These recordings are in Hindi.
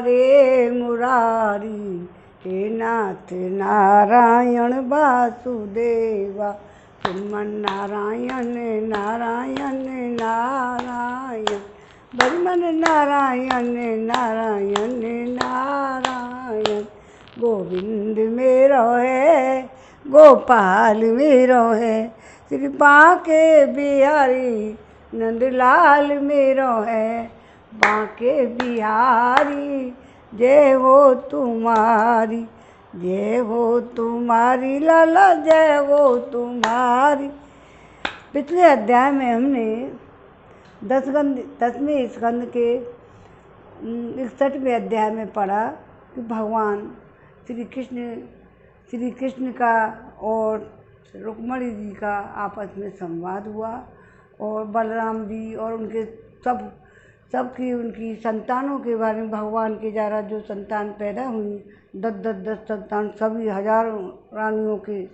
रे मुरारी, हे नाथ नारायण वासुदेवा, श्रीमन नारायण नारायण नारायण, भजमन नारायण नारायण नारायण। गोविंद मेरो है गोपाल मेरो है, श्री बांके बिहारी नंदलाल मेरो है। बांके बिहारी जय हो तुम्हारी, जय हो तुम्हारी लाला जय हो तुम्हारी। पिछले अध्याय में हमने 10वें स्कंद के 61वें अध्याय में पढ़ा कि भगवान श्री कृष्ण का और रुक्मणी जी का आपस में संवाद हुआ, और बलराम जी और उनके सबकी उनकी संतानों के बारे में भगवान के द्वारा जो संतान पैदा हुई, 10 संतान, सभी हजारों रानियों के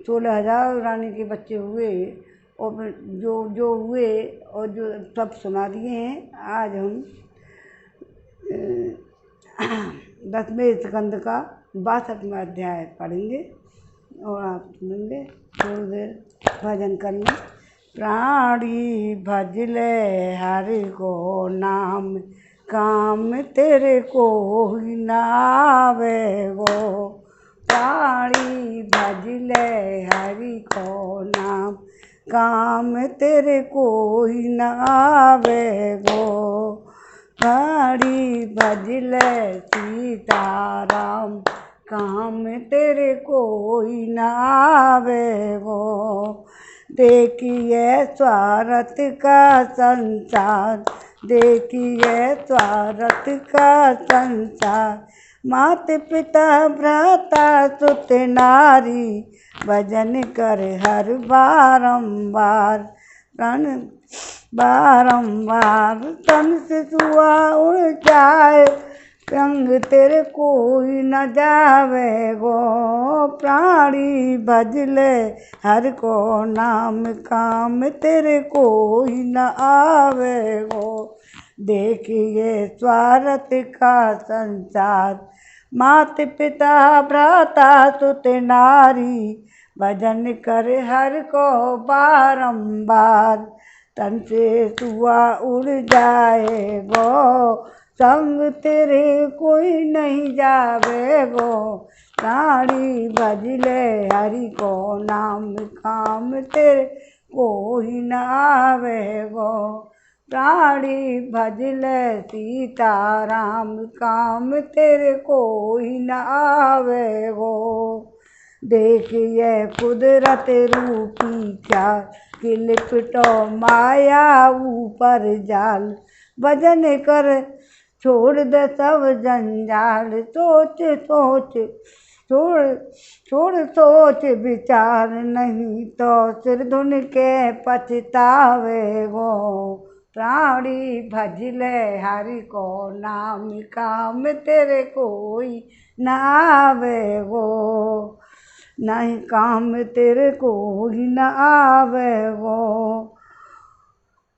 16,000 रानी के बच्चे हुए, और जो हुए और जो सब सुना दिए हैं। आज हम 10वें स्कंद का 62वां अध्याय पढ़ेंगे और आप सुनेंगे। थोड़ी देर भजन करना। प्राणी भजले हरि को नाम, काम तेरे को ही नावे वो। प्राणी भजले हरि को नाम, काम तेरे को ही नावे वो। प्राणी भजले सीताराम, काम तेरे कोई नावे वो। देखिए स्वार्थ का संसार, देखिए स्वार्थ का संसार। मात पिता भ्राता सुत नारी, भजन कर हर बारंबार। बारंबार तन से सुआ उड़ जाए, संग तेरे कोई न जावे गो। प्राणी भजले हर को नाम, काम तेरे कोई न आवे गो। देखिए स्वार्थ का संसार, मात पिता भ्राता सुत नारी, भजन कर हर को बारंबार। तन से सुआ उड़ जाए गो, संग तेरे कोई नहीं जावे गो। प्राणी भजले हरि को नाम, काम तेरे कोई न आवे गो। प्राणी भजले सीताराम, काम तेरे कोई न आवे गो। देखिए कुदरत रूपी चाल, कि लिपटो माया ऊपर जाल। भजन कर छोड़ दे सब जंजाल, सोच सोच छोड़ सोच विचार, नहीं तो सिर धुन के पछतावे गो। प्राणी भजले हरि को नाम, काम तेरे कोई न आवे गो। नहीं काम तेरे कोई न आवे गो,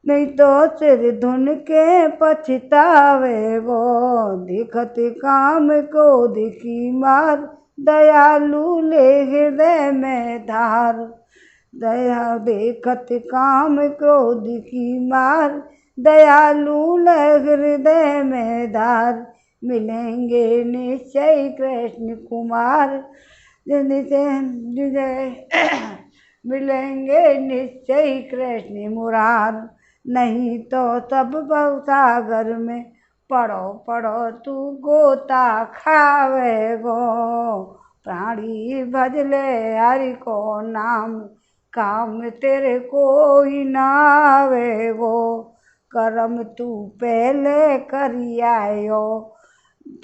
नहीं तो सिर धुन के पछतावे गो। दिखत काम को दिखी मार, दयालु ले हृदय में धार। दया देखत काम क्रोध की मार, दयालु ले हृदय में धार। मिलेंगे निश्चय कृष्ण कुमार, मिलेंगे निश्चय कृष्ण मुरार। नहीं तो सब भवसागर में पड़ो पड़ो तू गोता खावे गो। प्राणी भजले हरि को नाम, काम तेरे कोई नावे गो। कर्म तू पहले करी आयो,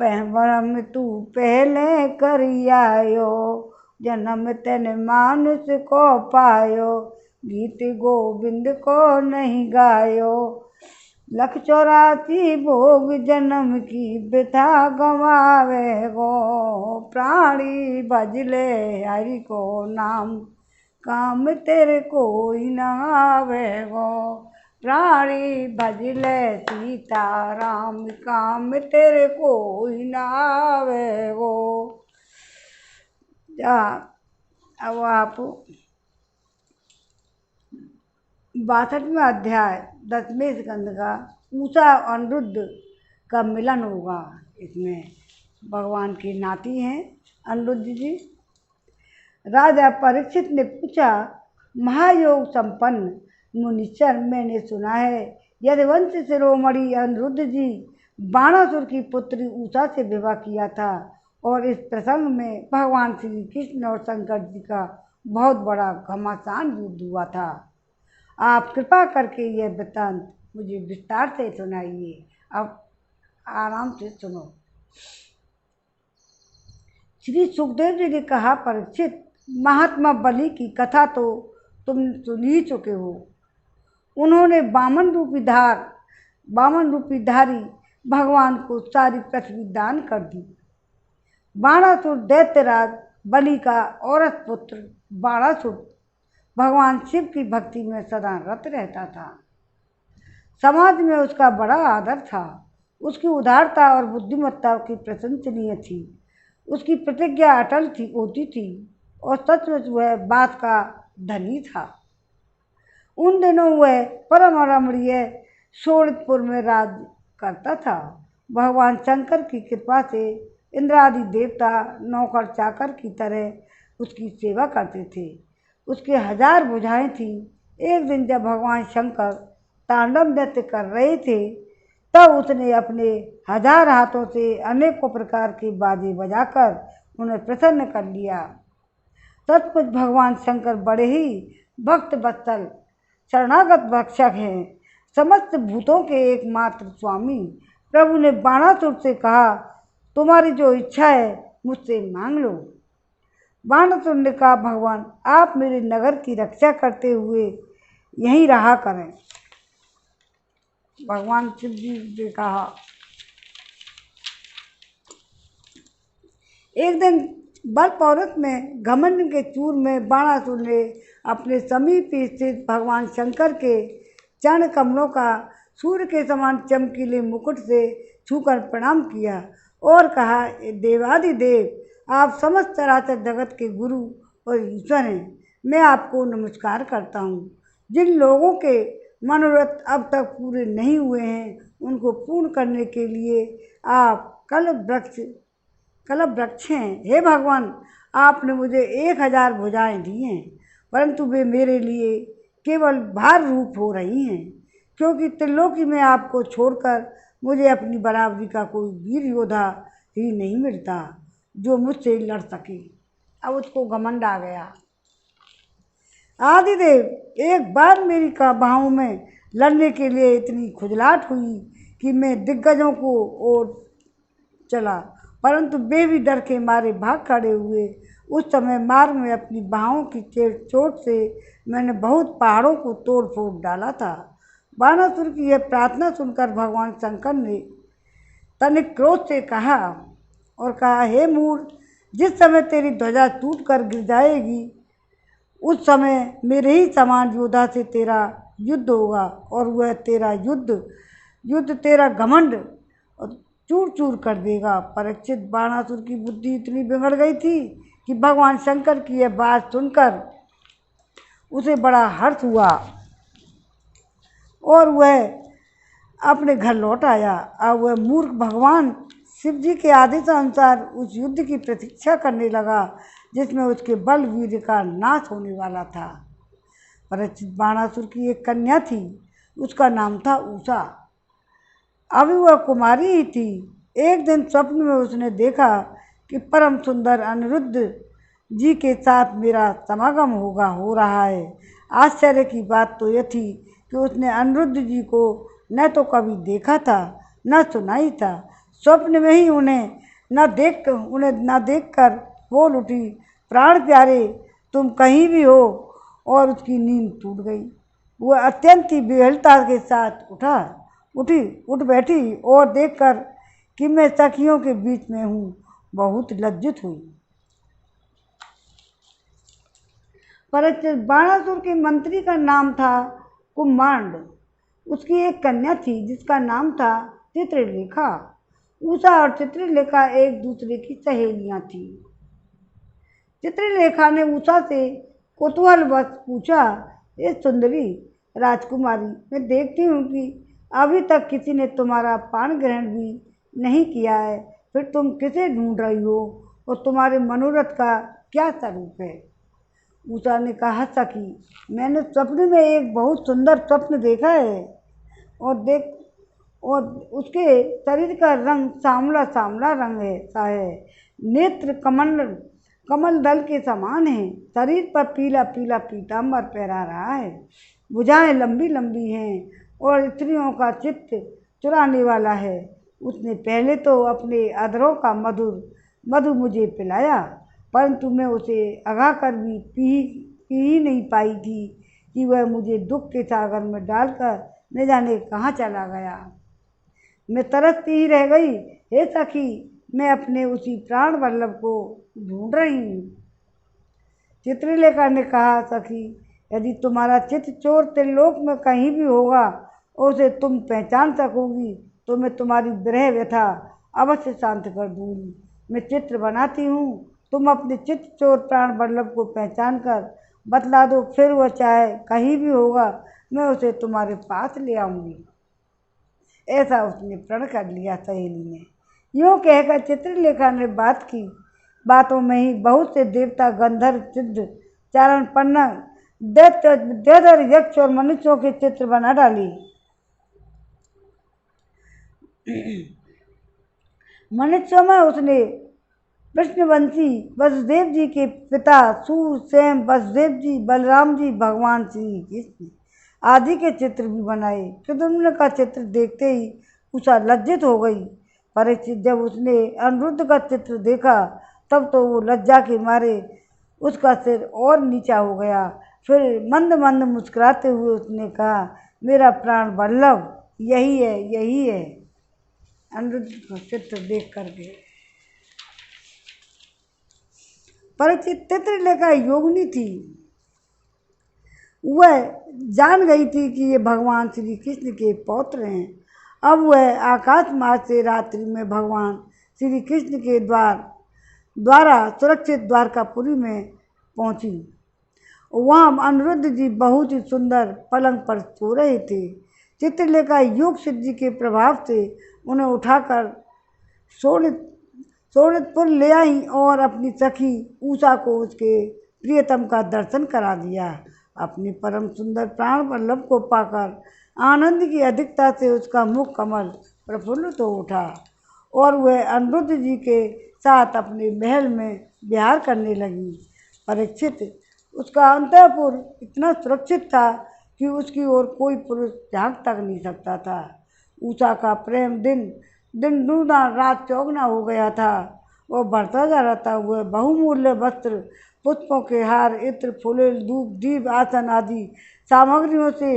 कर्म तू पहले करी आयो। जन्म तेने मानुष को पायो, गीत गोविंद को नहीं गायो। 184 भोग जन्म की वृथा गवावे गो। प्राणी भजले हरि को नाम, काम तेरे कोई न आवे गो। प्राणी भजले सीता राम, काम तेरे कोई ना आवे वो। अब आप 62वां अध्याय 10वें स्कंद का उषा अनिरुद्ध का मिलन होगा। इसमें भगवान की नाती हैं अनिरुद्ध जी। राजा परीक्षित ने पूछा, महायोग संपन्न मुनीश्वर, मैंने सुना है यदुवंश शिरोमणि अनिरुद्ध जी बाणासुर की पुत्री उषा से विवाह किया था और इस प्रसंग में भगवान श्री कृष्ण और शंकर जी का बहुत बड़ा घमासान युद्ध हुआ था। आप कृपा करके यह वृत्तांत मुझे विस्तार से सुनाइए। अब आराम से सुनो। श्री सुखदेव जी ने कहा, परीक्षित, महात्मा बलि की कथा तो तुम सुन ही चुके हो। उन्होंने वामन रूपी धारी भगवान को सारी पृथ्वी दान कर दी। बाणासुर दैत्यराज बलि का औरत पुत्र बाणासुर भगवान शिव की भक्ति में सदा रत रहता था। समाज में उसका बड़ा आदर था। उसकी उदारता और बुद्धिमत्ता की प्रशंसनीय थी। उसकी प्रतिज्ञा अटल होती थी और सचमुच वह बात का धनी था। उन दिनों वह परम रमणीय शोणितपुर में राज करता था। भगवान शंकर की कृपा से इंद्रादि देवता नौकर चाकर की तरह उसकी सेवा करते थे। उसके 1000 भुजाएं थीं। एक दिन जब भगवान शंकर तांडव नृत्य कर रहे थे तब उसने अपने 1000 हाथों से अनेकों प्रकार के बाजे बजाकर उन्हें प्रसन्न कर लिया। सचमुच भगवान शंकर बड़े ही भक्त वत्सल शरणागत भक्षक हैं। समस्त भूतों के एकमात्र स्वामी प्रभु ने बाणासुर से कहा, तुम्हारी जो इच्छा है मुझसे मांग लो। बाणासुर ने कहा, भगवान आप मेरे नगर की रक्षा करते हुए यहीं रहा करें। भगवान शिव जी ने कहा। एक दिन बल पौरस में घमंड के चूर में बाणासुर ने अपने समीप स्थित भगवान शंकर के चरण कमलों का सूर्य के समान चमकीले मुकुट से छूकर प्रणाम किया और कहा, देवादिदेव आप समस्त चराचर जगत के गुरु और ईश्वर हैं। मैं आपको नमस्कार करता हूँ। जिन लोगों के मनोरथ अब तक पूरे नहीं हुए हैं उनको पूर्ण करने के लिए आप कल्प वृक्ष हैं। हे भगवान, आपने मुझे 1000 भुजाएं दी हैं परंतु वे मेरे लिए केवल भार रूप हो रही हैं, क्योंकि त्रिलोकी में आपको छोड़कर मुझे अपनी बराबरी का कोई वीर योद्धा ही नहीं मिलता जो मुझसे लड़ सके। अब उसको घमंड आ गया। आदिदेव, एक बार मेरी बाहों में लड़ने के लिए इतनी खुजलाहट हुई कि मैं दिग्गजों को ओर चला, परंतु वे भी डर के मारे भाग खड़े हुए। उस समय मार्ग में अपनी बाहों की चोट से मैंने बहुत पहाड़ों को तोड़ फोड़ डाला था। बाणासुर की यह प्रार्थना सुनकर भगवान शंकर ने तनिक क्रोध से कहा, हे मूर्ख, जिस समय तेरी ध्वजा टूट कर गिर जाएगी उस समय मेरे ही समान योद्धा से तेरा युद्ध होगा और वह तेरा युद्ध तेरा घमंड चूर चूर कर देगा। परीक्षित, बाणासुर की बुद्धि इतनी बिगड़ गई थी कि भगवान शंकर की यह बात सुनकर उसे बड़ा हर्ष हुआ और वह अपने घर लौट आया। अब वह मूर्ख भगवान शिव जी के आदेशानुसार उस युद्ध की प्रतीक्षा करने लगा जिसमें उसके बल वीर का नाश होने वाला था। परीक्षित, बाणासुर की एक कन्या थी, उसका नाम था उषा। अभी वह कुमारी ही थी। एक दिन स्वप्न में उसने देखा कि परम सुंदर अनिरुद्ध जी के साथ मेरा समागम हो रहा है। आश्चर्य की बात तो यह थी कि उसने अनिरुद्ध जी को न तो कभी देखा था न सुना ही था। स्वप्न में ही उन्हें न देखकर बोल उठी, प्राण प्यारे, तुम कहीं भी हो, और उसकी नींद टूट गई। वह अत्यंत ही बेहलता के साथ उठ बैठी और देखकर कि मैं सखियों के बीच में हूँ बहुत लज्जित हुई। परीक्षित, बाणासुर के मंत्री का नाम था कुम्मांड। उसकी एक कन्या थी जिसका नाम था चित्रलेखा। उषा और चित्रलेखा एक दूसरे की सहेलियां थीं। चित्रलेखा ने उषा से कौतूहलवश पूछा, ये सुंदरी राजकुमारी, मैं देखती हूँ कि अभी तक किसी ने तुम्हारा पान ग्रहण भी नहीं किया है, फिर तुम किसे ढूंढ रही हो और तुम्हारे मनोरथ का क्या स्वरूप है? उषा ने कहा, सखी, मैंने स्वप्न में एक बहुत सुंदर स्वप्न देखा है और उसके शरीर का रंग सांवला सांवला रंग है सा है। नेत्र कमल दल के समान है। शरीर पर पीला पीला पीताम्बर पहरा रहा है। भुजाएं लंबी लंबी हैं और स्त्रियों का चित्त चुराने वाला है। उसने पहले तो अपने अधरों का मधु मुझे पिलाया, परंतु मैं उसे अगा कर भी पी ही नहीं पाई थी कि वह मुझे दुख के सागर में डालकर न जाने कहाँ चला गया। मैं तरसती ही रह गई। हे सखी, मैं अपने उसी प्राण वल्लभ को ढूंढ रही हूँ। चित्रलेखा ने कहा, सखी, यदि तुम्हारा चित्त चोर त्रिलोक में कहीं भी होगा और उसे तुम पहचान सकोगी तो मैं तुम्हारी विरह व्यथा अवश्य शांत कर दूंगी। मैं चित्र बनाती हूँ, तुम अपने चित्त चोर प्राण वल्लभ को पहचान कर बतला दो, फिर वह चाहे कहीं भी होगा, मैं उसे तुम्हारे पास ले आऊँगी। ऐसा उसने प्रण कर लिया सहेली ने। यूँ कहकर चित्रलेखा ने बातों में ही बहुत से देवता, गंधर्व, सिद्ध, चारण, पन्ना, दैत्य, विद्याधर, यक्ष और मनुष्यों के चित्र बना डाली। मनुष्यों में उसने कृष्णवंशी वसुदेव जी के पिता सूरसेन, वसुदेव जी, बलराम जी, भगवान श्री कृष्ण आदि के चित्र भी बनाए। प्रद्युम्न का चित्र देखते ही उषा लज्जित हो गई। परीक्षित जब उसने अनिरुद्ध का चित्र देखा तब तो वो लज्जा के मारे उसका सिर और नीचा हो गया। फिर मंद मंद मुस्कुराते हुए उसने कहा, मेरा प्राण वल्लभ यही है, यही है। अनिरुद्ध का चित्र देख करके परीक्षित चित्रलेखा योगिनी थी। वह जान गई थी कि ये भगवान श्री कृष्ण के पौत्र हैं। अब वह आकाश मार्ग से रात्रि में भगवान श्री कृष्ण के द्वारा सुरक्षित द्वारकापुरी में पहुंची। वहाँ अनिरुद्ध जी बहुत ही सुंदर पलंग पर सो रहे थे। चित्रलेखा योग सिद्धि के प्रभाव से उन्हें उठाकर शोणितपुर ले आई और अपनी सखी उषा को उसके प्रियतम का दर्शन करा दिया। अपने परम सुंदर प्राण वल्लभ को पाकर आनंद की अधिकता से उसका मुख कमल प्रफुल्लित हो उठा और वह अनिरुद्ध जी के साथ अपने महल में विहार करने लगी। परीक्षित, उसका अंतःपुर इतना सुरक्षित था कि उसकी ओर कोई पुरुष झांक तक नहीं सकता था। उषा का प्रेम दिन दिन दूना रात चौगुना हो गया था। वह बढ़ता जा रहा था। वह बहुमूल्य वस्त्र, पुष्पों के हार, इत्र, फूल, धूप, दीप, आसन आदि सामग्रियों से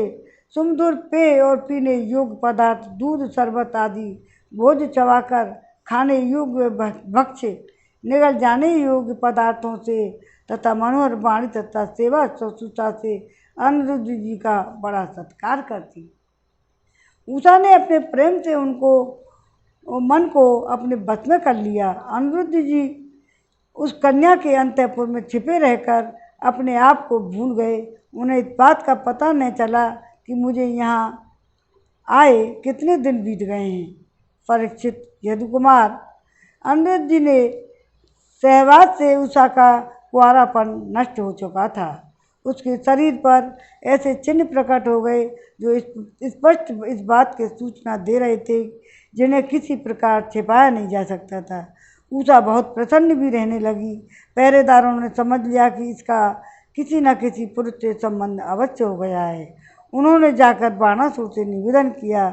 सुमधुर पेय और पीने योग्य पदार्थ, दूध, शरबत आदि भोज चबाकर खाने योग्य भक्ष्य, निगल जाने योग्य पदार्थों से तथा मनोहर वाणी तथा सेवा शुश्रूषा से अनिरुद्ध जी का बड़ा सत्कार करती। उषा ने अपने प्रेम से मन को अपने बस में कर लिया। अनिरुद्ध जी उस कन्या के अंतःपुर में छिपे रहकर अपने आप को भूल गए। उन्हें इस बात का पता नहीं चला कि मुझे यहाँ आए कितने दिन बीत गए हैं। परीक्षित, यदुकुमार, अनिरुद्ध जी ने सहवास से उषा का कुंवारापन नष्ट हो चुका था। उसके शरीर पर ऐसे चिन्ह प्रकट हो गए जो स्पष्ट इस बात की सूचना दे रहे थे जिन्हें किसी प्रकार छिपाया नहीं जा सकता था। उषा बहुत प्रसन्न भी रहने लगी। पहरेदारों ने समझ लिया कि इसका किसी न किसी पुरुष से संबंध अवश्य हो गया है। उन्होंने जाकर बाणासुर से निवेदन किया,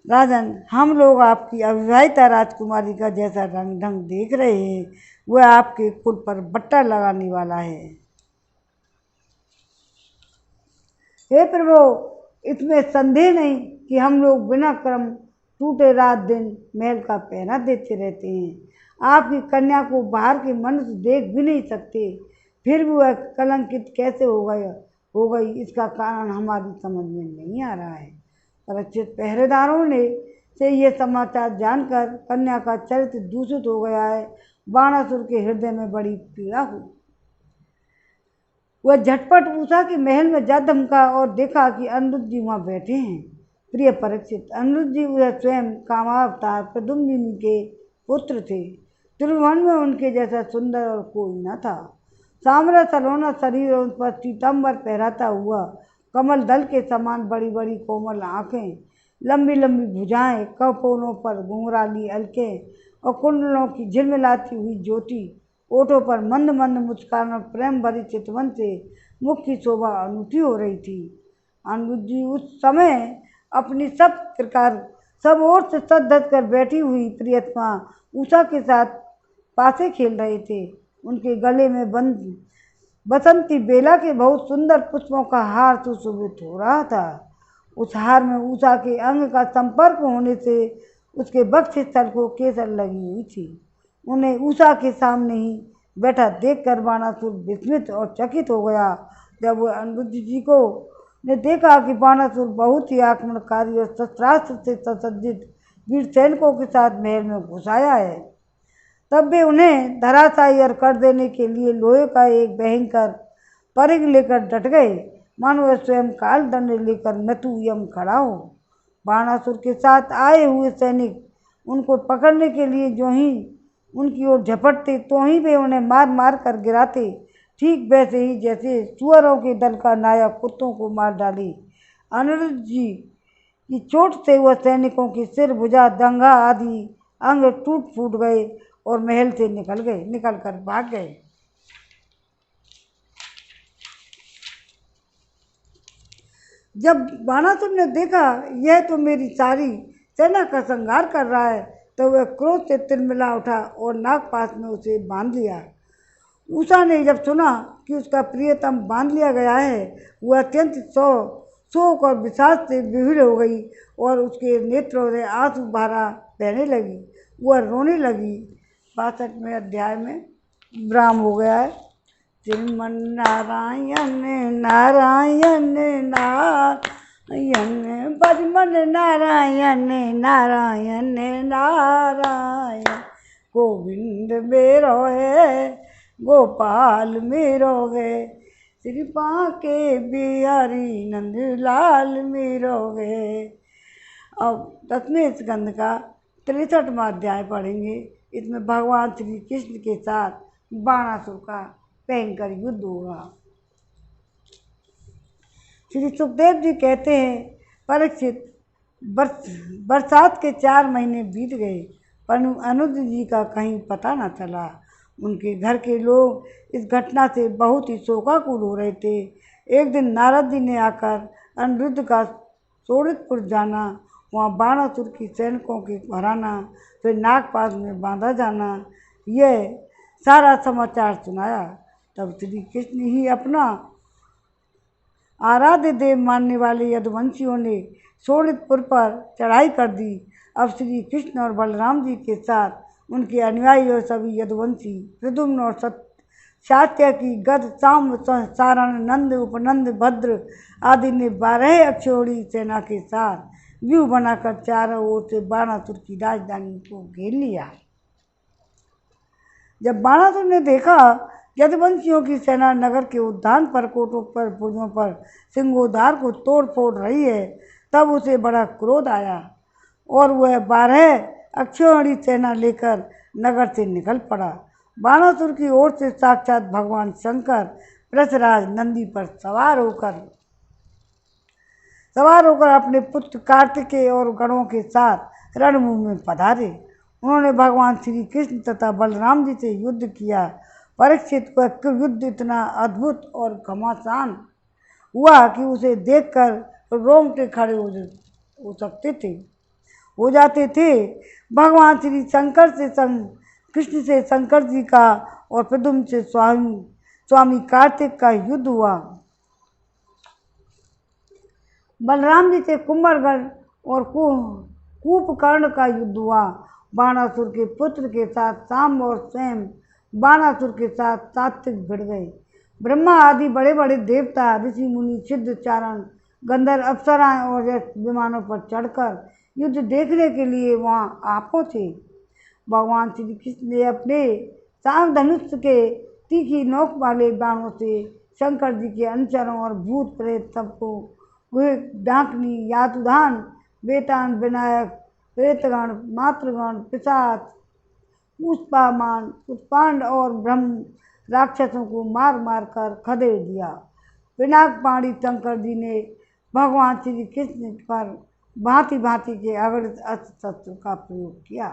राजन, हम लोग आपकी अविवाहिता राजकुमारी का जैसा रंग ढंग देख रहे हैं वह आपके कुल पर बट्टा लगाने वाला है। हे प्रभु, इसमें संदेह नहीं कि हम लोग बिना कर्म टूटे रात दिन महल का पहरा देते रहते हैं। आपकी कन्या को बाहर के मनुष्य देख भी नहीं सकते, फिर भी वह कलंकित कैसे हो गई इसका कारण हमारी समझ में नहीं आ रहा है। परीक्षित पहरेदारों ने से ये समाचार जानकर कन्या का चरित्र दूषित हो गया है, बाणासुर के हृदय में बड़ी पीड़ा हुई। वह झटपट उषा के महल में जा धमका और देखा कि अनिरुद्ध जी वहाँ बैठे हैं। प्रिय परीक्षित, अनिरुद्ध जी वह स्वयं कामावतार प्रद्युम्न के पुत्र थे। त्रिभुवन में उनके जैसा सुंदर और कोई न था। सांवरा सलोना शरीर और उस पर पीताम्बर पहराता हुआ, कमल दल के समान बड़ी बड़ी कोमल आँखें, लंबी लंबी भुजाएं, कपोलों पर घुंघराली अलकें और कुंडलों की झिलमिलाती हुई ज्योति, ओठों पर मंद मंद मुस्कान और प्रेम भरी चितवन से मुख की शोभा अनूठी हो रही थी। अनिरुद्ध जी उस समय अपनी सब ओर से सज धज कर बैठी हुई प्रियतमा उषा के साथ पासे खेल रहे थे। उनके गले में बंद बसंती बेला के बहुत सुंदर पुष्पों का हार सुशोभित हो रहा था। उस हार में उषा के अंग का संपर्क होने से उसके वक्ष स्थल को केसर लगी हुई थी। उन्हें उषा के सामने ही बैठा देखकर बाणासुर विस्मित और चकित हो गया। जब वह अनिरुद्ध जी को ने देखा कि बाणासुर बहुत ही आक्रमणकारी और शस्त्रास्त्र से सुसज्जित वीर सैनिकों के साथ महल में घुस आया है, तब वे उन्हें धराशायी कर देने के लिए लोहे का एक भयंकर परिघ लेकर डट गए, मानो वह स्वयं काल दंड लेकर नतु यम खड़ा हो। बाणासुर के साथ आए हुए सैनिक उनको पकड़ने के लिए जो ही उनकी ओर झपटते, तो ही वे उन्हें मार मार कर गिराते, ठीक वैसे ही जैसे सुअरों के दल का नायक कुत्तों को मार डाले। अनिरुद्ध जी की चोट से वह सैनिकों की सिर, भुजा, दंगा आदि अंग टूट फूट गए और महल से निकल कर भाग गए। जब बाणासुर ने देखा यह तो मेरी सारी सेना का संहार कर रहा है, तो वह क्रोध से तिलमिला उठा और नागपाश में उसे बांध लिया। उषा ने जब सुना कि उसका प्रियतम बांध लिया गया है, वह अत्यंत शोक और विषाद से विभोर हो गई और उसके नेत्रों से आंसू धारा बहने लगी। वह रोने लगी। 62वें अध्याय में विराम हो गया है। श्रीमन नारायण नारायण नारायण, बजमन नारायण नारायण नारायण, गोविंद मेरो है गोपाल मेरो है, श्री बांके बिहारी नंदलाल मेरो है। अब 10वें स्कंद का 63वां अध्याय पढ़ेंगे। इसमें भगवान श्री कृष्ण के साथ बाणासुर का भयंकर युद्ध होगा। श्री सुखदेव जी कहते हैं, परीक्षित, बरसात के 4 महीने बीत गए, पर अनिरुद्ध जी का कहीं पता न चला। उनके घर के लोग इस घटना से बहुत ही शोकाकुल हो रहे थे। एक दिन नारद जी ने आकर अनिरुद्ध का शोणितपुर जाना, वहाँ बाणासुर की सैनिकों के हराना, फिर नागपाश में बांधा जाना, यह सारा समाचार सुनाया। तब श्री कृष्ण ही अपना आराध्य देव मानने वाले यदुवंशियों ने शोणितपुर पर चढ़ाई कर दी। अब श्री कृष्ण और बलराम जी के साथ उनके अनुयायी और सभी यदुवंशी प्रद्युम्न और सात्य की गद, साम, सारण, नंद, उपनंद, भद्र आदि ने 12 अक्षौहिणी सेना के साथ व्यूह बनाकर चारों ओर से बाणासुर की राजधानी को घेर लिया। जब बाणासुर ने देखा यदुवंशियों की सेना नगर के उद्यान पर, कोटों पर, पुर्जों पर सिंहोद्वार को तोड़ फोड़ रही है, तब उसे बड़ा क्रोध आया और वह 12 अक्षौहिणी सेना लेकर नगर से निकल पड़ा। बाणासुर की ओर से साक्षात भगवान शंकर पृथ्वीराज नंदी पर सवार होकर अपने पुत्र कार्तिकेय और गणों के साथ रणभूमि में पधारे। उन्होंने भगवान श्री कृष्ण तथा बलराम जी से युद्ध किया। परीक्षित को युद्ध इतना अद्भुत और घमासान हुआ कि उसे देखकर रोंगटे खड़े हो जाते थे। भगवान श्री कृष्ण से शंकर जी का और प्रद्युम्न से स्वामी कार्तिक का युद्ध हुआ। बलराम जी से कुंभकर्ण और कूपकर्ण का युद्ध हुआ। बाणासुर के पुत्र के साथ साम्ब और स्वयं बाणासुर के साथ सात्विक भिड़ गए। ब्रह्मा आदि बड़े बड़े देवता, ऋषि मुनि, सिद्ध, चारण, गंधर्व अप्सराएं और विमानों पर चढ़कर युद्ध देखने के लिए वहाँ आ पहुँचे। भगवान श्री कृष्ण ने अपने शांग धनुष के तीखी नोक वाले बाणों से शंकर जी के अनुचरों और भूत प्रेत सबको हुए डाकनी यातुधान बेतान विनायक प्रेतगण मातृगण पिशाच पुष्पामान पुष्पांड और ब्रह्म राक्षसों को मार मार कर खदेड़ दिया। पिनाकपाणी शंकर जी ने भगवान श्री कृष्ण पर भांति भांति के अगणित अस्त्र शस्त्र का प्रयोग किया,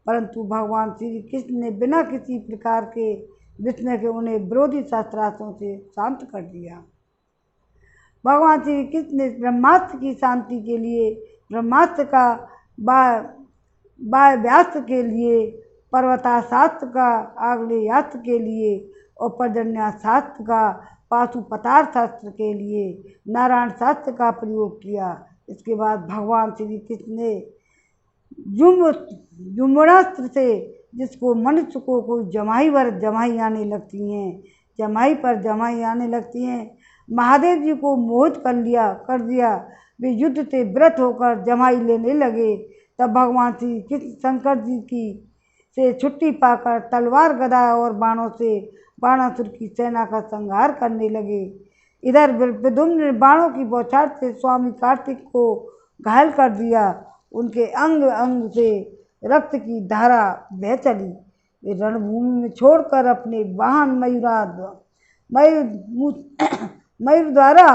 परंतु भगवान श्री कृष्ण ने बिना किसी प्रकार के विस्मय के उन्हें विरोधी शस्त्रास्त्रों से शांत कर दिया। भगवान श्री कृष्ण ने ब्रह्मास्त्र की शांति के लिए ब्रह्मास्त्र का वायव्यास्त्र के लिए, पर्वताशास्त्र का आग्नेयास्त्र के लिए और पर्जन्याशास्त्र का पाशुपतार शास्त्र के लिए नारायण शास्त्र का प्रयोग किया। इसके बाद भगवान श्री कृष्ण ने जुम्बनास्त्र से, जिसको मनुष्य को कोई जमाई पर जमाई आने लगती हैं, महादेव जी को मोहित कर दिया। वे युद्ध से व्रत होकर जमाई लेने लगे। तब भगवान श्री कृष्ण शंकर जी की से छुट्टी पाकर तलवार गदा और बाणों से बाणासुर की सेना का संहार करने लगे। इधर विदुम्न ने बाणों की बौछार से स्वामी कार्तिक को घायल कर दिया। उनके अंग अंग से रक्त की धारा बह चली। वे रणभूमि में छोड़कर अपने वाहन मयूर द्वारा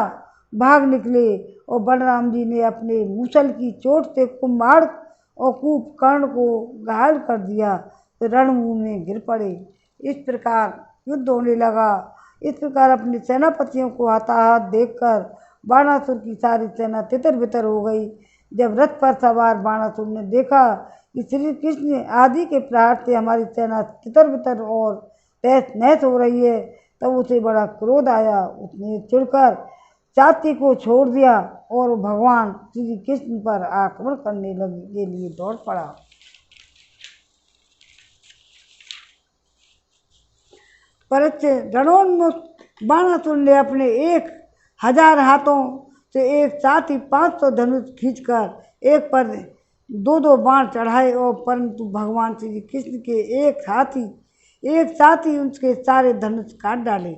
भाग निकले और बलराम जी ने अपने मूसल की चोट से कुम्हाड़ और कुंभकर्ण को घायल कर दिया, तो रणभूमि में गिर पड़े। इस प्रकार युद्ध होने लगा। इस प्रकार अपने सेनापतियों को हताहत देखकर बाणासुर की सारी सेना तितर बितर हो गई। जब रथ पर सवार बाणासुर ने देखा कि श्री कृष्ण आदि के प्रहार से हमारी सेना तितर बितर और तहस नहस हो रही है, तब उसे बड़ा क्रोध आया। उसने चिढ़कर छाती को छोड़ दिया और भगवान श्री कृष्ण पर आक्रमण करने के लिए दौड़ पड़ा। परंतु रणोन्मुख बाणासुर ने अपने 1000 हाथों से एक साथ ही 500 धनुष खींचकर एक पर 2-2 बाण चढ़ाए और परंतु भगवान श्री कृष्ण के एक साथ ही उसके सारे धनुष काट डाले।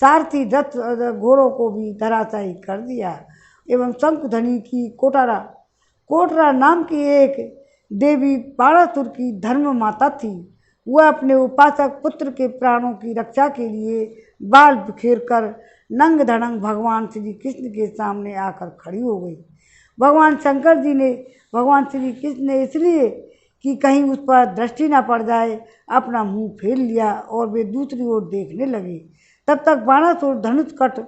सारथी रथ घोड़ों को भी धराशायी कर दिया। एवं शंखध्वनि की कोटरा नाम की एक देवी बाणासुर की धर्म माता थी। वह अपने उपासक पुत्र के प्राणों की रक्षा के लिए बाल बिखेर कर नंग धड़ंग भगवान श्री कृष्ण के सामने आकर खड़ी हो गई। भगवान श्री कृष्ण ने इसलिए कि कहीं उस पर दृष्टि न पड़ जाए, अपना मुंह फेर लिया और वे दूसरी ओर देखने लगे। तब तक बाणासुर धनुष कट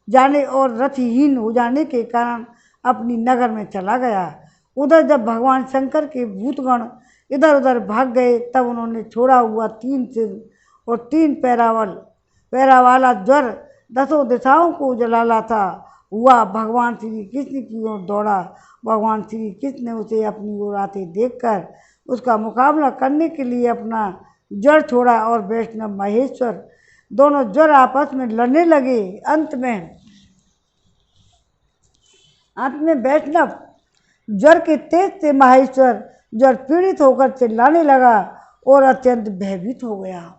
जाने और रथहीन हो जाने के कारण अपनी नगर में चला गया। उधर जब भगवान शंकर के भूतगण इधर उधर भाग गए, तब उन्होंने छोड़ा हुआ 3 सिर और 3 पैरा वाला ज्वर 10 दिशाओं को जलाला था हुआ भगवान श्री कृष्ण की ओर दौड़ा। भगवान श्री कृष्ण ने उसे अपनी ओर आते देखकर उसका मुकाबला करने के लिए अपना जड़ छोड़ा और वैष्णव महेश्वर दोनों ज्वर आपस में लड़ने लगे। अंत में वैष्णव ज्वर के तेज से महेश्वर ज्वर पीड़ित होकर चिल्लाने लगा और अत्यंत भयभीत हो गया।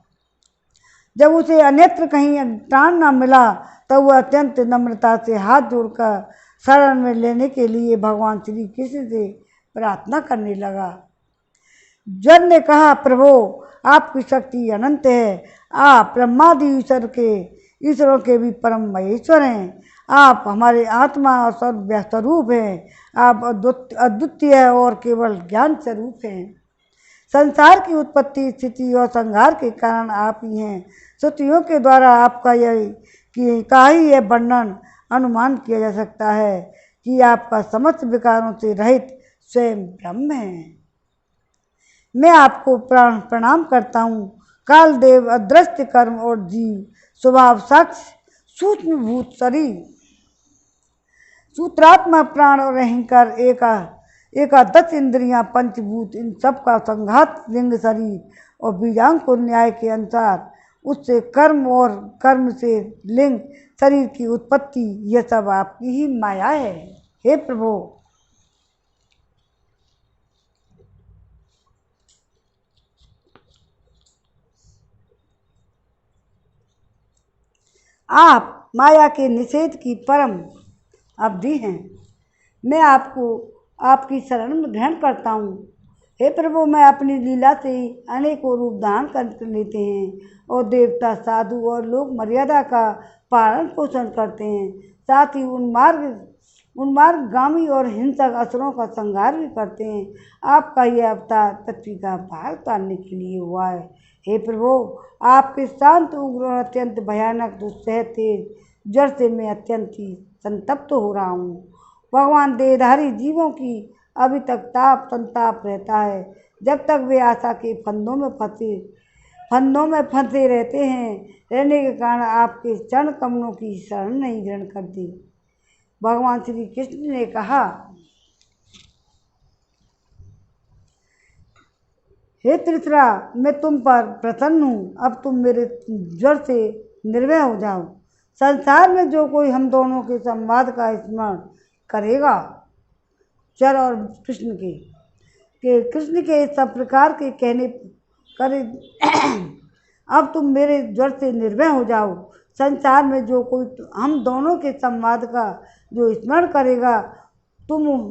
जब उसे अन्यत्र कहीं त्राण न मिला, तब वह अत्यंत नम्रता से हाथ जोड़कर शरण में लेने के लिए भगवान श्री कृष्ण से प्रार्थना करने लगा। ज्वर ने कहा, प्रभु आपकी शक्ति अनंत है। आप ब्रह्मादि ईश्वरों के भी परम महेश्वर हैं। आप हमारे आत्मा और स्वरूप हैं। आप अद्वितीय और केवल ज्ञान स्वरूप हैं। संसार की उत्पत्ति, स्थिति और संहार के कारण आप ही हैं। श्रुतियों के द्वारा आपका यह वर्णन अनुमान किया जा सकता है कि आपका समस्त विकारों से रहित स्वयं ब्रह्म है। मैं आपको प्रणाम करता हूँ। कालदेव, अदृश्य कर्म और जीव, स्वभाव साक्ष, सूक्ष्म भूत शरीर, सूत्रात्मा, प्राण और अहंकार, एकादश इंद्रियां, पंचभूत, इन सब का संघात लिंग शरीर और बीजांकुर न्याय के अनुसार उससे कर्म और कर्म से लिंग शरीर की उत्पत्ति, यह सब आपकी ही माया है। हे प्रभु, आप माया के निषेध की परम अवधि हैं। मैं आपको आपकी शरण में ग्रहण करता हूँ। हे प्रभु, मैं अपनी लीला से अनेकों रूप धारण कर लेते हैं और देवता, साधु और लोग मर्यादा का पालन पोषण करते हैं। साथ ही उन्मार्गगामी और हिंसक असुरों का संहार भी करते हैं। आपका यह अवतार पृथ्वी का भार उतारने के लिए हुआ है। हे प्रभु, आपके शांत, उग्र और अत्यंत भयानक दुस्सह तेज जड़ से मैं अत्यंत ही संतप्त हो रहा हूँ। भगवान, देहधारी जीवों की अभी तक ताप संताप रहता है। जब तक वे आशा के फंदों में फंसे रहते हैं, रहने के कारण आपके चरण कमलों की शरण नहीं ग्रहण करते। भगवान श्री कृष्ण ने कहा, हे त्रिशरा, मैं तुम पर प्रसन्न हूँ। अब तुम मेरे जड़ से निर्भय हो जाओ। संसार में जो कोई हम दोनों के संवाद का स्मरण करेगा, चर और कृष्ण के सब प्रकार के कहने करे अब तुम मेरे जड़ से निर्भय हो जाओ। संसार में जो कोई हम दोनों के संवाद का जो स्मरण करेगा,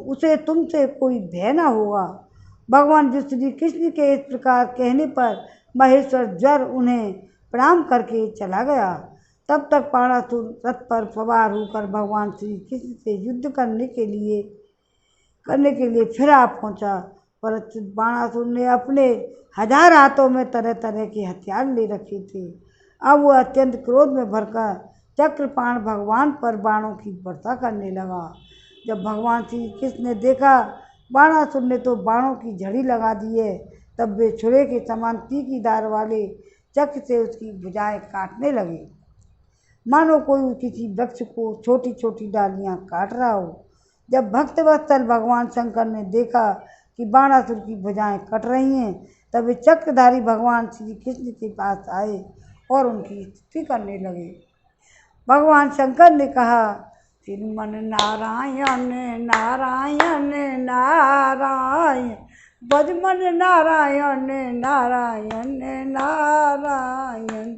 उसे तुमसे कोई भय न होगा। भगवान श्री कृष्ण के इस प्रकार कहने पर महेश्वर जर उन्हें प्रणाम करके चला गया। तब तक बाणासुर रथ पर सवार होकर भगवान श्री कृष्ण से युद्ध करने के लिए फिर आ पहुंचा। परंतु बाणासुर ने अपने 1000 हाथों में तरह तरह के हथियार ले रखे थे। अब वह अत्यंत क्रोध में भरकर चक्रपाण भगवान पर बाणों की वर्षा करने लगा। जब भगवान श्री कृष्ण ने देखा बाणासुर ने तो बाणों की झड़ी लगा दी है, तब वे छुरे के समान तीखी धार वाले चक्र से उसकी भुजाएं काटने लगे, मानो कोई किसी वृक्ष को छोटी छोटी डालियां काट रहा हो। जब भक्तवत्सल भगवान शंकर ने देखा कि बाणासुर की भुजाएं कट रही हैं, तब वे चक्रधारी भगवान श्री कृष्ण के पास आए और उनकी स्तुति करने लगे। भगवान शंकर ने कहा, श्रीमन नारायण नारायण नारायण, बजमन नारायण नारायण नारायण,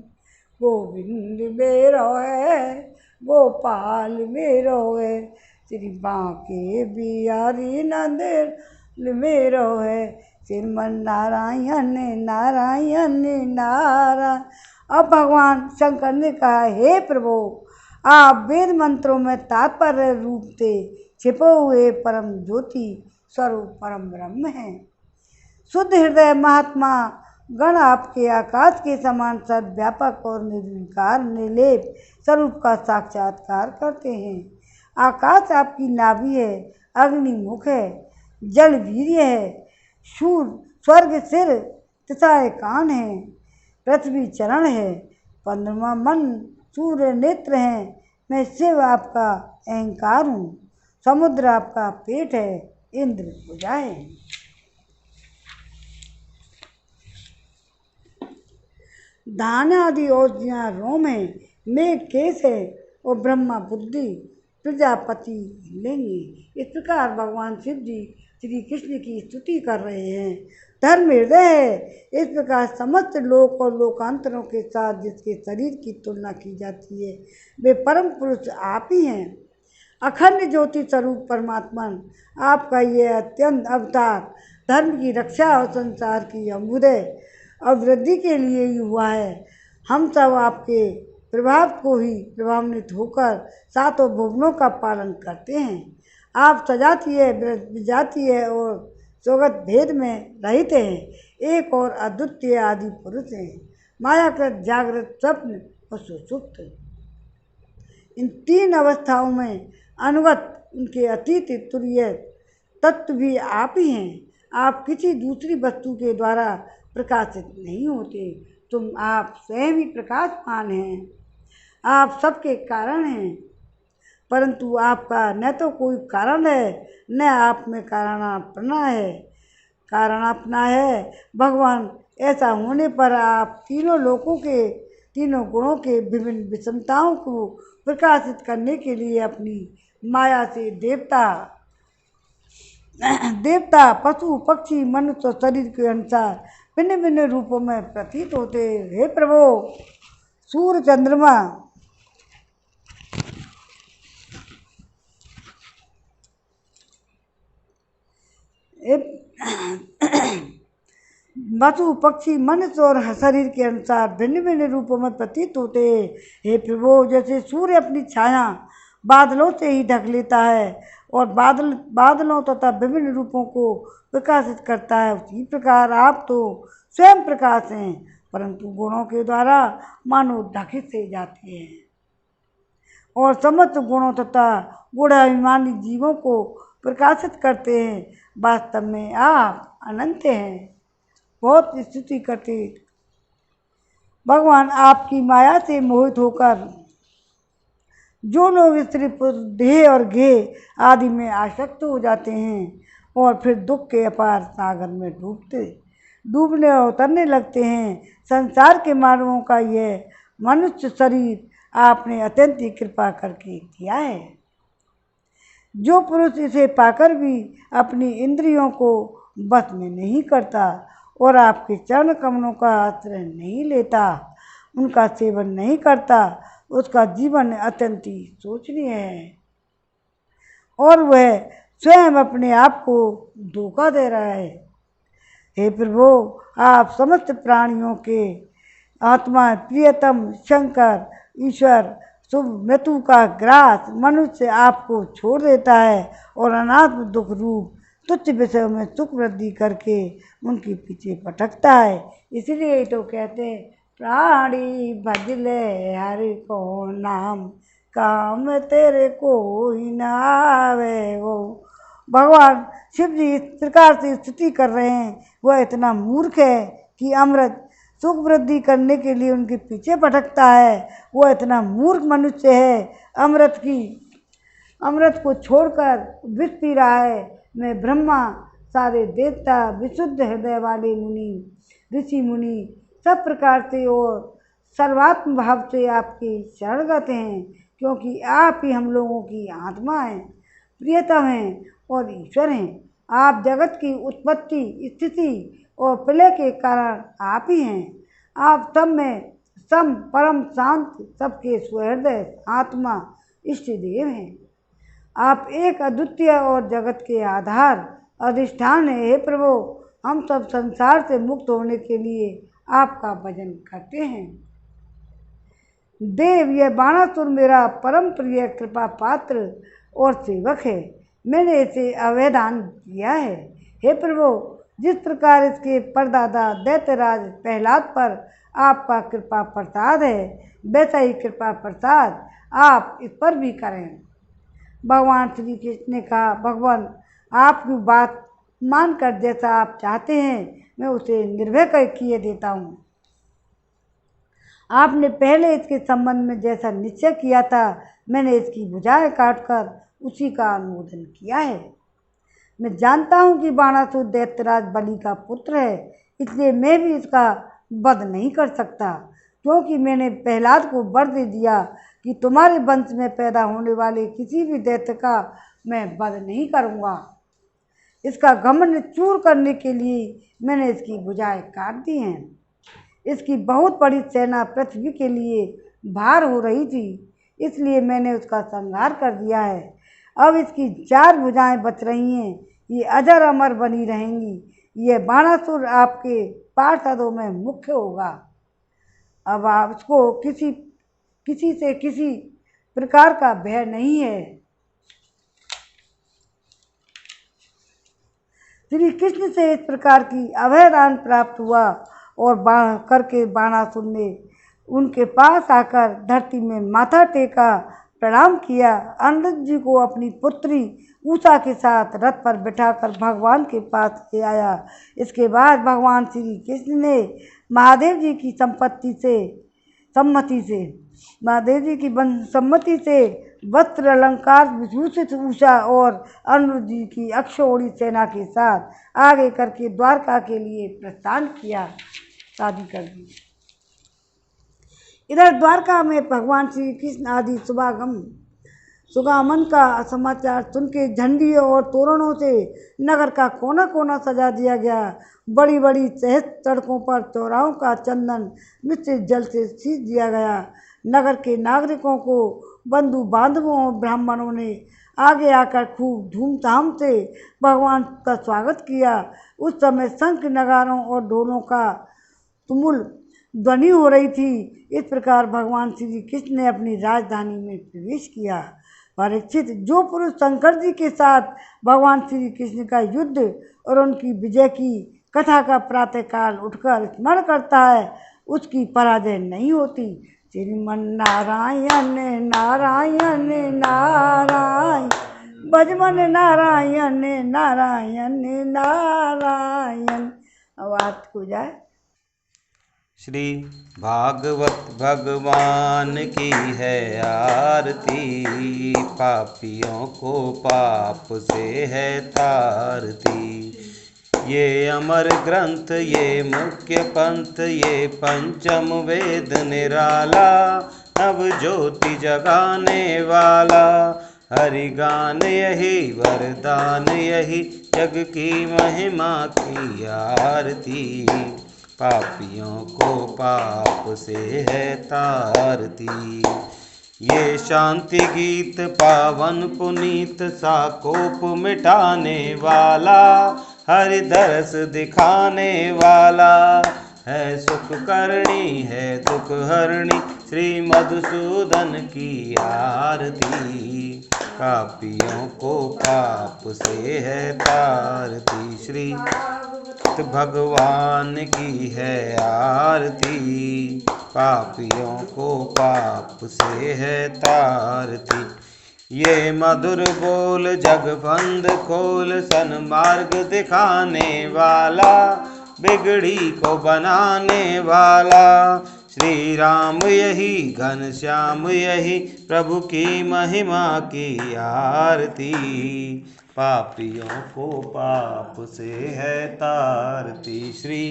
गोविंद मेरो है गोपाल मेरो है, श्री बांके बिहारी नंद मेरो है, श्रीमन नारायण नारायण नारायण। अब भगवान शंकर ने कहा, हे प्रभु, आप वेद मंत्रों में तात्पर्य रूप से छिपे हुए परम ज्योति स्वरूप परम ब्रह्म हैं। शुद्ध हृदय महात्मा गण आपके आकाश के समान सर्वव्यापक और निर्विकार निर्लेप स्वरूप का साक्षात्कार करते हैं। आकाश आपकी नाभि है, अग्नि मुख है, जल वीर्य है, स्वर्ग सिर तथा कान है, पृथ्वी चरण है, 15वां मन सूर्य नेत्र हैं, मैं शिव आपका अहंकार हूँ, समुद्र आपका पेट है, इंद्र भुजा है। दान आदि औषधियाँ रोम है, मेघ केस है और ब्रह्मा बुद्धि प्रजापति लेंगे। इस प्रकार भगवान शिव जी श्री कृष्ण की स्तुति कर रहे हैं। धर्म हृदय है, इस प्रकार समस्त लोक और लोकांतरों के साथ जिसके शरीर की तुलना की जाती है, वे परम पुरुष आप ही हैं। अखंड ज्योति स्वरूप परमात्मन, आपका ये अत्यंत अवतार धर्म की रक्षा और संसार की अभ्युदय अभिवृद्धि के लिए ही हुआ है। हम सब आपके प्रभाव को ही प्रभावित होकर सातों भुवनों का पालन करते हैं। आप सजातीय विजातीय और स्वगत भेद में रहित हैं, एक और अद्वितीय आदि पुरुष हैं, मायाकृत जागृत स्वप्न और सुषुप्त। इन 3 अवस्थाओं में अनुगत उनके अतीत तुरीय तत्व भी आप ही हैं। आप किसी दूसरी वस्तु के द्वारा प्रकाशित नहीं होते, आप स्वयं ही प्रकाशमान हैं। आप सबके कारण हैं, परंतु आपका न तो कोई कारण है, न आप में कारण अपना है। भगवान, ऐसा होने पर आप तीनों गुणों के विभिन्न विषमताओं को प्रकाशित करने के लिए अपनी माया से देवता पशु पक्षी मनुष्य शरीर के अनुसार भिन्न भिन्न रूपों में प्रतीत होते। हे प्रभु, सूर्य चंद्रमा पशु पक्षी मनुष्य और शरीर के अनुसार भिन्न भिन्न रूपों में प्रतीत होते हैं। हे प्रभु, जैसे सूर्य अपनी छाया बादलों से ही ढक लेता है और बादलों तथा विभिन्न रूपों को प्रकाशित करता है, उसी प्रकार आप तो स्वयं प्रकाश हैं, परंतु गुणों के द्वारा मानो ढके से जाते हैं और समस्त गुणों तथा गुणाभिमानी जीवों को प्रकाशित करते हैं। वास्तव में आप अनंत हैं, बहुत स्तुति करते भगवान। आपकी माया से मोहित होकर जो लोग स्त्री पुरुष देह और गेह आदि में आसक्त हो जाते हैं और फिर दुख के अपार सागर में डूबने और उतरने लगते हैं, संसार के मानवों का यह मनुष्य शरीर आपने अत्यंत ही कृपा करके दिया है। जो पुरुष इसे पाकर भी अपनी इंद्रियों को बस में नहीं करता और आपके चरण कमलों का आश्रय नहीं लेता, उनका सेवन नहीं करता, उसका जीवन अत्यंत ही शोचनीय है और वह स्वयं अपने आप को धोखा दे रहा है। हे प्रभु, आप समस्त प्राणियों के आत्मा प्रियतम शंकर ईश्वर शुभ मृत्यु का ग्रास मनुष्य आपको छोड़ देता है और अनात्म दुख रूप तुच्छ विषयों में सुख वृद्धि करके उनके पीछे भटकता है। इसलिए तो कहते हैं, प्राणी भजले हरि को नाम, काम तेरे को ही ना आवे वो। भगवान शिव जी इस प्रकार से स्तुति कर रहे हैं, वह इतना मूर्ख है कि अमृत सुख वृद्धि करने के लिए उनके पीछे भटकता है। वह इतना मूर्ख मनुष्य है, अमृत को छोड़कर विष पी रहा है। मैं ब्रह्मा, सारे देवता, विशुद्ध हृदय वाले मुनि, ऋषि मुनि सब प्रकार से और सर्वात्म भाव से आपके शरणगत हैं, क्योंकि आप ही हम लोगों की आत्मा हैं, प्रियतम हैं और ईश्वर हैं। आप जगत की उत्पत्ति, स्थिति और प्रलय के कारण आप ही हैं। आप सब में सम परम शांत, सबके स्वहृदय आत्मा इष्ट देव हैं। आप एक अद्वितीय और जगत के आधार अधिष्ठान है। हे प्रभु, हम सब संसार से मुक्त होने के लिए आपका भजन करते हैं। देव, यह बाणासुर मेरा परम प्रिय कृपा पात्र और सेवक है, मैंने इसे अवैधान किया है। हे प्रभु, जिस प्रकार इसके परदादा दैत्यराज प्रहलाद पर आपका कृपा प्रसाद है, वैसा ही कृपा प्रसाद आप इस पर भी करें। भगवान श्री कृष्ण ने कहा, भगवान आपकी बात मानकर जैसा आप चाहते हैं मैं उसे निर्भय किए देता हूँ। आपने पहले इसके संबंध में जैसा निश्चय किया था, मैंने इसकी भुजाएं काटकर उसी का अनुमोदन किया है। मैं जानता हूँ कि बाणासुर दैत्यराज बलि का पुत्र है, इसलिए मैं भी इसका वध नहीं कर सकता, क्योंकि मैंने प्रहलाद को वर दे दिया कि तुम्हारे वंश में पैदा होने वाले किसी भी दैत्य का मैं वध नहीं करूँगा। इसका घमंड चूर करने के लिए मैंने इसकी भुजाएं काट दी हैं। इसकी बहुत बड़ी सेना पृथ्वी के लिए भार हो रही थी, इसलिए मैंने उसका संहार कर दिया है। अब इसकी 4 भुजाएं बच रही हैं, ये अजर अमर बनी रहेंगी। यह बाणासुर आपके पार्षदों में मुख्य होगा। अब आप उसको किसी से किसी प्रकार का भय नहीं है। श्री कृष्ण से इस प्रकार की अभयदान प्राप्त हुआ और बाणासुर ने उनके पास आकर धरती में माथा टेका, प्रणाम किया। अनिरुद्ध जी को अपनी पुत्री उषा के साथ रथ पर बिठाकर भगवान के पास ले आया। इसके बाद भगवान श्री कृष्ण ने महादेव जी की सम्मति से वस्त्र अलंकार विभूषित उषा और अनिरुद्ध जी की अक्षौहिणी सेना के साथ आगे करके द्वारका के लिए प्रस्थान किया, शादी कर दी। इधर द्वारका में भगवान श्री कृष्ण आदि सुगामन का समाचार सुन के झंडियों और तोरणों से नगर का कोना कोना सजा दिया गया। बड़ी बड़ी सहज सड़कों पर चौराहों का चंदन मिश्रित जल से सींच दिया गया। नगर के नागरिकों को बंधु बांधवों और ब्राह्मणों ने आगे आकर खूब धूमधाम से भगवान का स्वागत किया। उस समय शंख नगारों और ढोलों का तुमुल ध्वनि हो रही थी। इस प्रकार भगवान श्री कृष्ण ने अपनी राजधानी में प्रवेश किया। परीक्षित, जो पुरुष शंकर जी के साथ भगवान श्री कृष्ण का युद्ध और उनकी विजय की कथा का प्रातःकाल उठकर स्मरण करता है, उसकी पराजय नहीं होती। श्रीमन नारायण नारायण नारायण, भजमन नारायण नारायण नारायण। आवाज को जाए। श्री भागवत भगवान की है आरती, पापियों को पाप से है तारती। ये अमर ग्रंथ, ये मुख्य पंथ, ये पंचम वेद निराला, नव ज्योति जगाने वाला। हरि गान यही वरदान, यही जग की महिमा की आरती। पापियों को पाप से है तारती। ये शांति गीत पावन पुनीत, साकोप मिटाने वाला, हरि दरस दिखाने वाला। है सुख करणी है दुख हरणी, श्री मधुसूदन की आरती। पापियों को पाप से है तारती। श्री भगवान की है आरती, पापियों को पाप से है तारती। ये मधुर बोल जगबंद खोल, सन्मार्ग दिखाने वाला, बिगड़ी को बनाने वाला। श्री राम यही घनश्याम यही, प्रभु की महिमा की आरती। पापियों को पाप से है तारती। श्री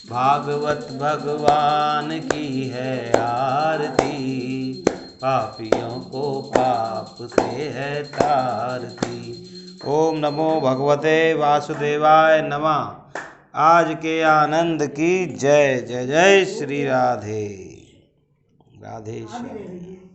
भागवत भगवान की है आरती, पापियों को पाप से है तारती। ओम नमो भगवते वासुदेवाय नमः। आज के आनंद की जय। जय जय श्री राधे राधे श्याम।